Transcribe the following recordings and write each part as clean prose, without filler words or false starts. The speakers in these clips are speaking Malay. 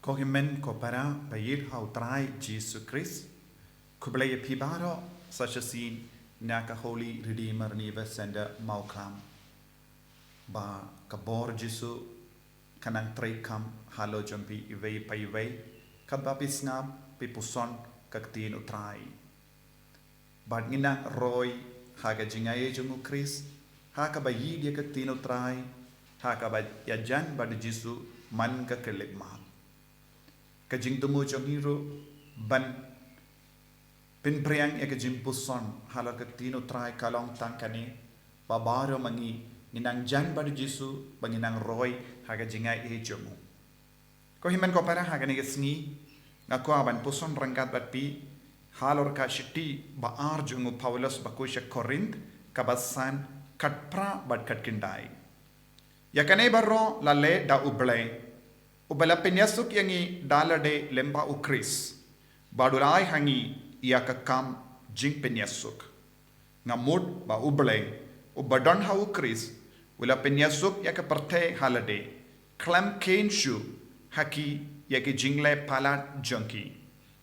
Kohimen kopara bayir hautrai Jesus Christ. Kublei pibaro such a scene naka Holy Redeemer niva senda mauklam. Ba kabor Jesu kanang tray kam halo jampi iway pa iway. Kabapis ngab pipuson kaktin utrai. Bad ngina roy haga jingaye jungu Christ. Haka ba yidia kaktin utrai. Haka ba yajan bad Jesu man ka kelikmat. Kajing tumu jong hiro ban pinpriang ya kajing puson halar kaktino try kalong tangkani babaro mangi ninang jan badu Jesu banginang roy haga jingai e jomu ko himan ko para haga ni gesni ngako aban puson rangkat bat pi halor ka shiti baar jungu Paulus bakusha Korint kabasan katpra bad katkindai yakane barro lalle da Blei Ubala Pyniasuk yangi dalade lemba ukris. Badulai hangi ia kakam jing Pyniasuk. Ngamud ba Blei ubadon ha ukris. Ula Pyniasuk yaka parte halade. Klam kenshu haki yaki jingle palat junki.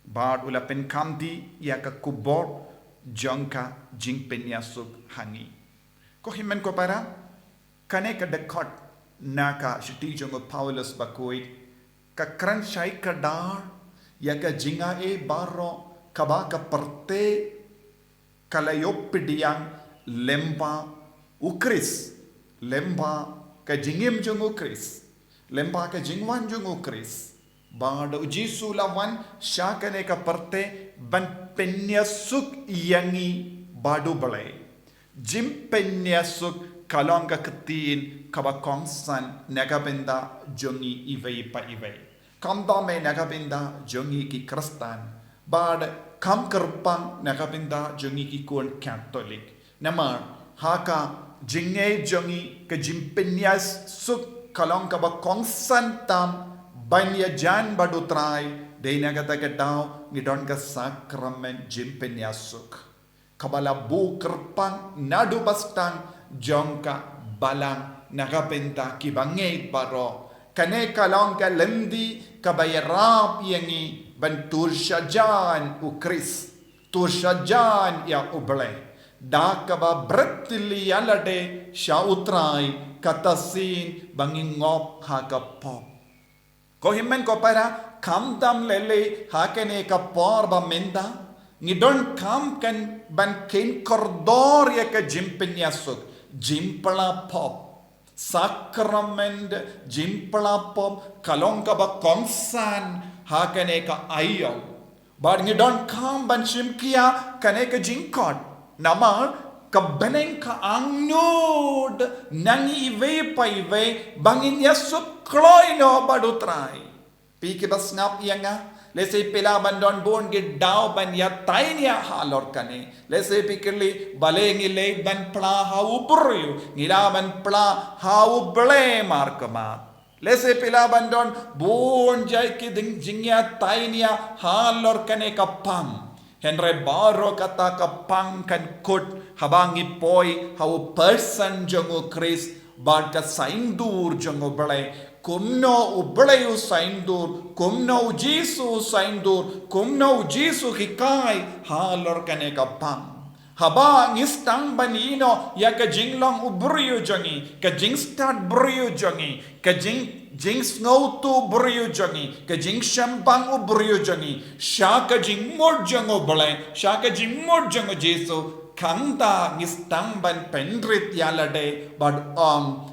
Bad ula penkamdi yaka kubor jangka jing Pyniasuk hangi. Ko himen ko para kane ka dekot naka shiti jongo Paulus bakoit ka kran shai ka dar ya ka jinga e barro kaba ka parte kalayopidiang lemba ukris lemba ka jingim jongo Chris lemba ka jingwan jongo Chris bada Jesu lawan shakane ka parte ban Pyniasuk yangi badu Blei jim Pyniasuk kalong ka ketin kabakongsan nagabenda jongi iway pa iway. Kamdame nagabenda jongi ki Kristan. Bad kam kerpang nagabenda jongi ki kuan Katolik. Namar haka jinge jongi ka Pyniasuk kalong kabakongsan tam banya jan badutrai de nagata ka daw ngidon ka sakramen Pyniasuk. Kabala bu kerpang nadu bastang jongka balang nakapenta kibangay baro kane kalong ka lendi kabayarap yangi bantur siya dyan ukris tur siya dyan ya Blei da kaba bretili alade siya utray katasin bangingop hakapop kohimen ko para kamdam lele hakane kapor ba menda ngidon kam kan ban ken kordor ya ka Pyniasuk jimpala pop sakrament jimpala pop kalong ka ba kongsan hakane ka ayaw bad ngidon kam ban shimkia kane ka jingkot nama kabaneng ka angnod nangi iwe pa iwe bangin Pyniasuk Kloi no badutray piki bas ngap iya nga Lese pila bandon bon ge daw ban ya tainya halor kane. Lese pikirli bale ngile ban pla hau buryu. Ngila ban pla hau Blei markama. Lese pila bandon bon jai ki ding jingya tainya halor kane kapam. Henry baro kata kapang kan kut habangi poi hau person jongo Chris bad ka saindur jongo Blei. Kumno Blei saindur, kumno Jesu saindur, kumno Jesu hikai halor kane kapang. Haba ngistang banino ya ka jinglong ubriyo jongi, ka jing start briyo jongi, ka jing snautu briyo jongi, ka jing shampang ubriyo jongi, sha ka jing mod jongo Blei, sha ka jing mod jongo Jesu. Kanta ngistang ban pendrit yalade bad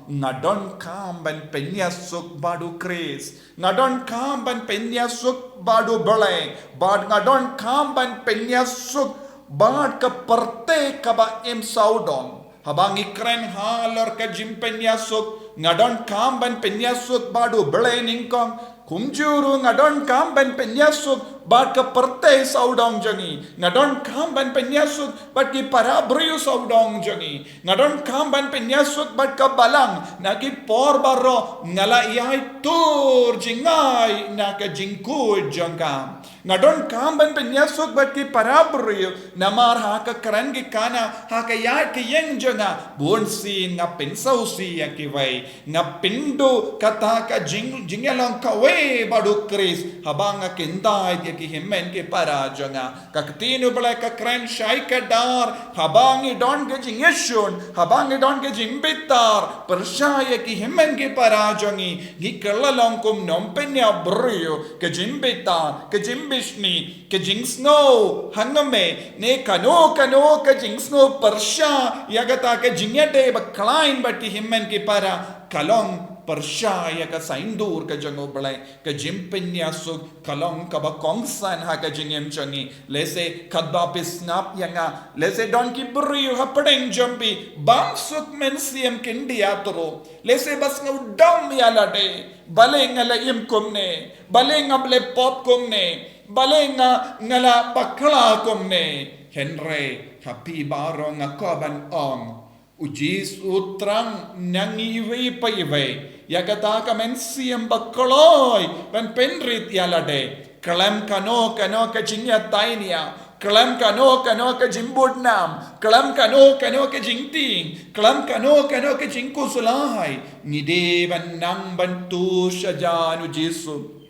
ngadon kam ban Pyniasuk badu Chris ngadon kam ban Pyniasuk badu Blei bad ngadon kam ban Pyniasuk bad ka parte ka ba saudon habang ikren halor ka Pyniasuk ngadon kam ban Pyniasuk badu Blei ningkong kumjuru ngadon kam ban Pyniasuk bat ka pertay saudong jangi ngadon kam ban Pyniasuk bat ki parabriyo saudong jangi ngadon kam ban Pyniasuk bat ka balang nagi por baro ngala iyai tur jingai na ka jingku jangka ngadon kam ban Pyniasuk bat ki parabriyo namar ha ka karan ki kana ha ka ya ki yeng janga bonsi nga pensausi ya ki vai nga pindu kata ka jingalong kawe badu kris habang kindai ya ki himen ki para janga ka tinu bala ka kran shai ka dar habang I don ke jingeshun habang I don ke jimbitar pershaya ki himen ki para jangi gi kalalong kum nom penya brio ke jimbitar ke jimbishni ke jingsno hangame ne kano ke jingsno persha yagata ke jingete ba klein bati himen ki para kalong persyaya ka saindur ka jango Blei ka Pyniasuk kalong ka ba kongsan ha ka jingem changi lese kadba pisnap yanga lese don ki brio ha padeng jambi bangsuk mensiam kindiatro lese bas ngaudam yalade bale ngala im komne bale ngable pop komne bale ngala bakla komne henre happy baro ngakoban ong ujis utrang nangi iwei pa iwei yakata ka mensiam ba Kloi ban penrit yalade kalam kano ka jingya tainia kalam kano ka jimbudnam kalam kano ka jingting kalam kano ka jingkusulahai ngide ban nang bantu sajanu jisu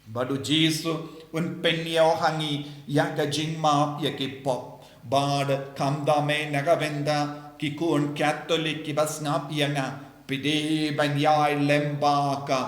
badu jisu un penyo hangi yaka jingma yaki pop bad kamdame nagavenda kikun Catholic kibasngap yanga pide banyai lembaka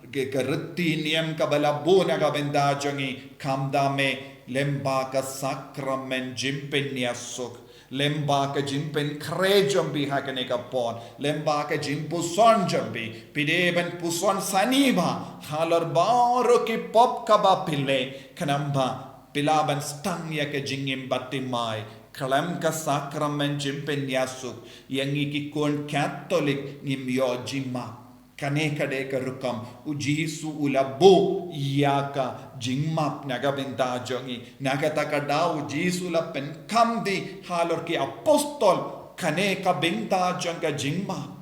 kerti niam kabalabuna gabenda jangi kamdame lembaka sakramen Pyniasuk lembaka jimpen krejambi hakane kapon lembaka jimpuson jambi pide ban puson saniba halar baro ki pop kaba pille kanamba pilaban stang ya ke jingim batimai kalam ka sakramen Pyniasuk yang ikikon Catholic ngimyo jima kane kade ka rukam ujisu ulabo yaka jingmap naga benta jongi naga takada ujisu la pen kamdi halor ki apostol kane ka benta jonga jingma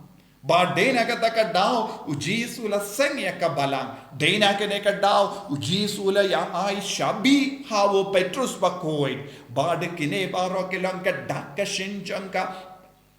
ba dena ka takadaw ujisu la sengya ka balang dena kane ka daw ujisu la ya ai shabi hawo Petrus bakoy ba de kine baro kilang ka dakka shinjang ka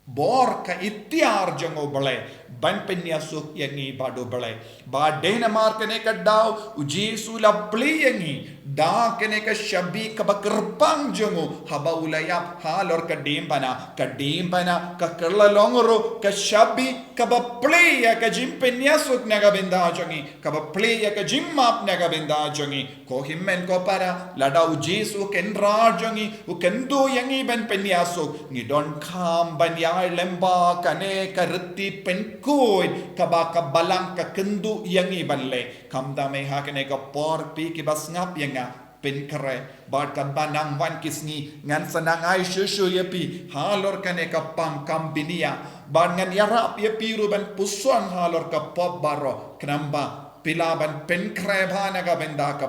bor ka ityar jango Blei ban Pyniasuk yangi bado Blei ba dena mar kane ka daw ujisu la Blei yangi da kene ka shabi ka bakrpang jango habaulaya halor ka dimpana ka kerlalongro ka shabi ka ba Blei ya ka Pyniasuk naga benda jangi ka ba Blei ya ka jimmap naga benda jangi ko himmen ko para lada ujisu kenra jangi u kendo yangi ban Pyniasuk ni don kham ban ya lemba kane ka rti penkoi ka ba ka balang ka kendu yangi balle kamda me ha kane ka por pi ki basngap yanga penkare bat ka banang wan kisni ngan sanangai shushu yapi halor kane ka pang kambinia ban ngan yarap yapi ruban puson halor ka pop baro knamba pilaban penkare bhana ka benda ka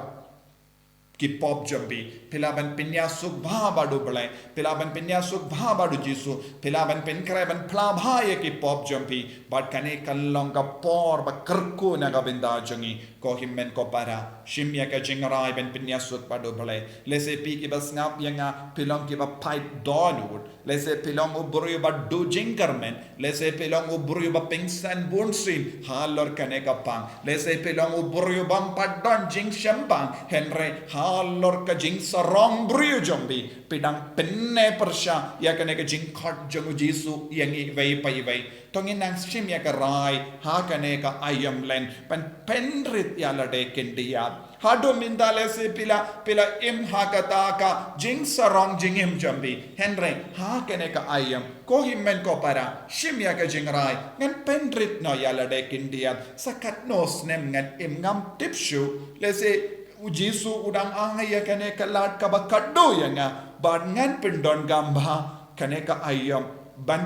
ki pop jambi pilaban Pyniasuk bha badu Blei pilaban Pyniasuk bha badu jisu pilaban penkare ban pla bha ki pop jambi bat kane kallong ka por ba kerku naga benda jangi ko himmen ko para shimya ka jingrai ban Pyniasuk badu Blei lese pi ki basngap yanga pilong ki ba pipe donwood lese pilong ubru ba do jingermen lese pilong ubru ba Pynslem bonsin halor kane ka pang lese pilong ubru ba padon jing shambang henry halor ka jing sarong bru jambi pidang penne persha ya kane ka jing khat jangu jisu yangi vei pai vei tongin nang shim ya ka rai ha kane ka ayam len pan penrit ya lade kendia hado mindale se pila im hakata ka jing sarong jingim jambi henry ha kane ka ayam ko himmen ko para shim ya ka jing rai ngan penrit no ya lade kendia sakat nos nem ngan im ngam tipshu lese ujisu udang ahaya kane ka lat ka bakaddo yanga ban ngan pindon gamba kane ka ayam ban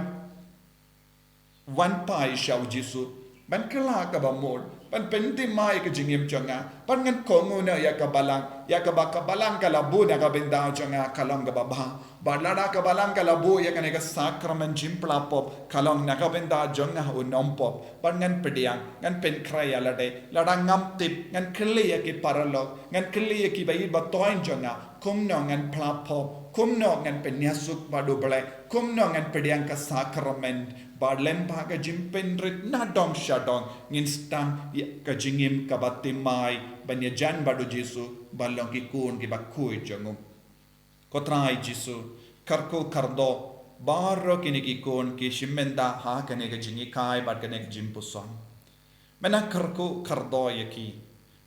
wan pai shau jisu ban kala ka ba mod ban penti mai ka jingim changa ban ngan kongo na ya ka balang ya ka ba kabalang ka labu na ka benda jonga kalong ka ba lada kabalang ka labu ya ka ne ka sakramen jimpla pop kalong na ka benda jonga unom pop ban ngan pediang ngan pen kray alade lada ngam tip ngan kli ya ki paralog ngan kli ya ki ba ba toin jonga kumno ngan pla pop kumno ngan Pyniasuk badu Blei kumno ngan pediang ka sakramen ba lempa ka jimpen rit na dong shadong ngin stang ka jingim ka batimai banya jan badu Jesu balong ki kun ki bakui jongum kotrai Jesu karko kardo baro kini ki kun ki shimenda ha kane ka jingi kai bad kane ka jimpuson mena karko kardo yaki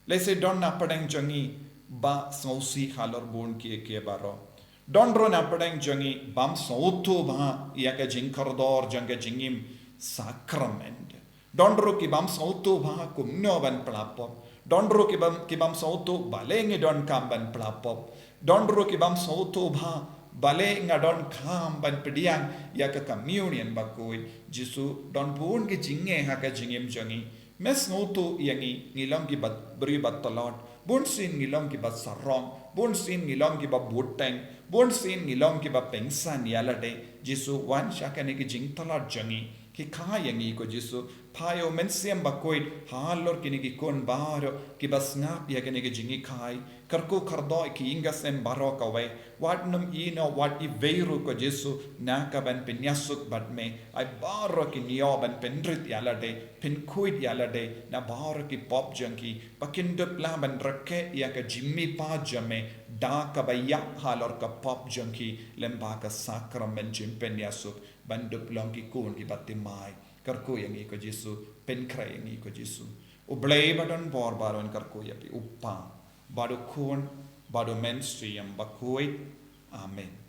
lese donna padeng jongi ba sausi halor bun ki baro Dondro na padang jangi bam sautu ba yaka jing kardor janga jingim sakrament. Dondro ki bam sautu ba kumno ban plapop. Dondro ki bam sautu balenge don kam ban plapop. Dondro ki bam sautu ba bale nga don kam ban pediang yaka communion bakoi Jesu don pun ki jinge haka jingim jangi. Mes sautu yangi ngilang ki bat beri bat talot. Bun sin ngilong ki bat sarong. Bun sin ngilong ki bat buteng. Bun sin ngilong ki bat pengsan yalade. Jesu wan syakane ki jing talat jangi. Ki kayangi ko Jesu. Payo mensiam bakoit. Halor kini ki kon baro. Ki bas ngap ya kini ki jingi kai. Karku kardo ki ingasem baro kawe. Wat num ino wat I veiru ko Jesu. Naka ban Pyniasuk bat me. Ay baro ki niyo ban pendrit yalade. Pinkuit yalade. Na baro ki pop jangi. Pakindup la ban rake ya ka jimmi pa jame. Da ka bayak halor ka pop jangi. Lemba ka sakramen jim Pyniasuk. Bandup long ki kun ki batimai. Karku yang iko Jesu. Penkra yang iko Jesu. U Blei badon bor baron karku yapi. Uppa. Badu kun. Badu menstri yang bakui. Amen.